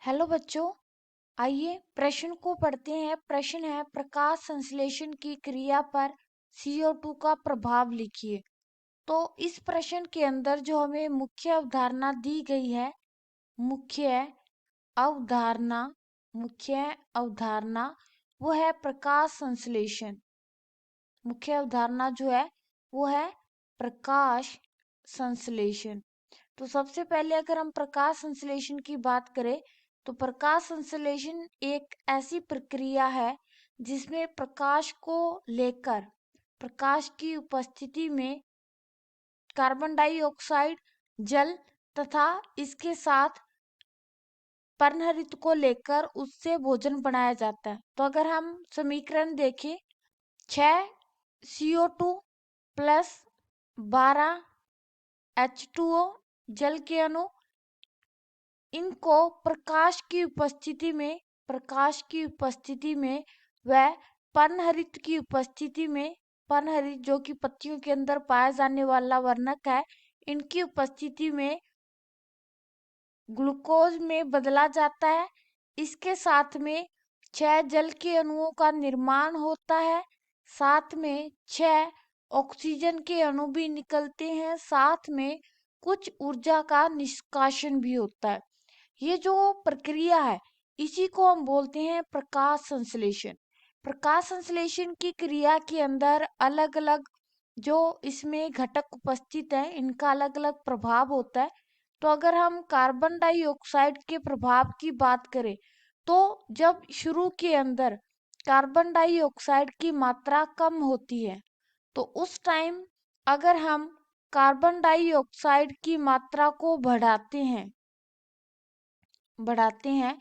Hello बच्चों, आइए प्रश्न को पढ़ते हैं। प्रश्न है, प्रकाश संश्लेषण की क्रिया पर CO2 का प्रभाव लिखिए। तो इस प्रश्न के अंदर जो हमें मुख्य अवधारणा दी गई है, मुख्य अवधारणा मुख्य अवधारणा वो है प्रकाश संश्लेषण। मुख्य अवधारणा जो है वो है प्रकाश संश्लेषण। तो सबसे पहले अगर हम प्रकाश संश्लेषण की बात करें तो प्रकाश संश्लेषण एक ऐसी प्रक्रिया है जिसमें प्रकाश को लेकर प्रकाश की उपस्थिति में कार्बन डाइऑक्साइड, जल तथा इसके साथ पर्णहरित को लेकर उससे भोजन बनाया जाता है। तो अगर हम समीकरण देखें, 6CO2 प्लस 12H2O जल के अणु, इनको प्रकाश की उपस्थिति में व पर्णहरित की उपस्थिति में, पर्णहरित जो कि पत्तियों के अंदर पाया जाने वाला वर्णक है, इनकी उपस्थिति में ग्लूकोज में बदला जाता है। इसके साथ में 6 जल के अणुओं का निर्माण होता है, साथ में 6 ऑक्सीजन के अणु भी निकलते हैं, साथ में कुछ ऊर्जा का निष्कासन भी होता है। ये जो प्रक्रिया है इसी को हम बोलते हैं प्रकाश संश्लेषण। प्रकाश संश्लेषण की क्रिया के अंदर अलग अलग जो इसमें घटक उपस्थित है, इनका अलग अलग प्रभाव होता है। तो अगर हम कार्बन डाइऑक्साइड के प्रभाव की बात करें तो जब शुरू के अंदर कार्बन डाइऑक्साइड की मात्रा कम होती है तो उस टाइम अगर हम कार्बन डाइऑक्साइड की मात्रा को बढ़ाते हैं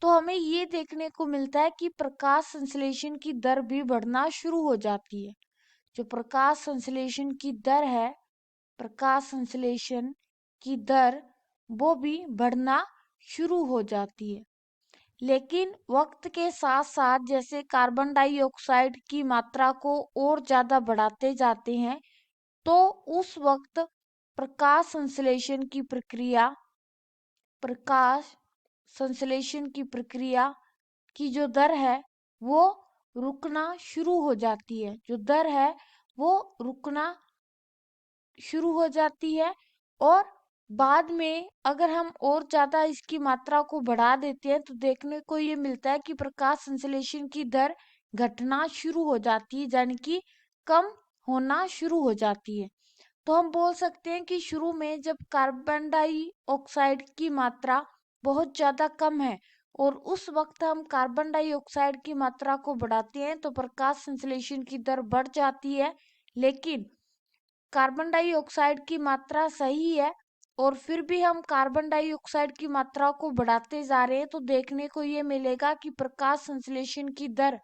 तो हमें ये देखने को मिलता है कि प्रकाश संश्लेषण की दर भी बढ़ना शुरू हो जाती है। जो प्रकाश संश्लेषण की दर है, प्रकाश संश्लेषण की दर वो भी बढ़ना शुरू हो जाती है। लेकिन वक्त के साथ साथ जैसे कार्बन डाइऑक्साइड की मात्रा को और ज्यादा बढ़ाते जाते हैं तो उस वक्त प्रकाश संश्लेषण की प्रक्रिया की जो दर है वो रुकना शुरू हो जाती है। जो दर है वो रुकना शुरू हो जाती है और बाद में अगर हम और ज्यादा इसकी मात्रा को बढ़ा देते हैं तो देखने को ये मिलता है कि प्रकाश संश्लेषण की दर घटना शुरू हो जाती है, यानी कि कम होना शुरू हो जाती है। तो हम बोल सकते हैं कि शुरू में जब कार्बन डाइऑक्साइड की मात्रा बहुत ज्यादा कम है और उस वक्त हम कार्बन डाइऑक्साइड की मात्रा को बढ़ाते हैं तो प्रकाश संश्लेषण की दर बढ़ जाती है। लेकिन कार्बन डाइऑक्साइड की मात्रा सही है और फिर भी हम कार्बन डाइऑक्साइड की मात्रा को बढ़ाते जा रहे हैं तो देखने को ये मिलेगा कि प्रकाश संश्लेषण की दर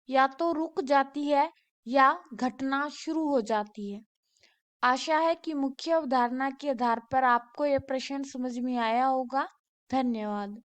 या तो रुक जाती है या घटना शुरू हो जाती है। आशा है कि मुख्य अवधारणा के आधार पर आपको यह प्रश्न समझ में आया होगा। धन्यवाद।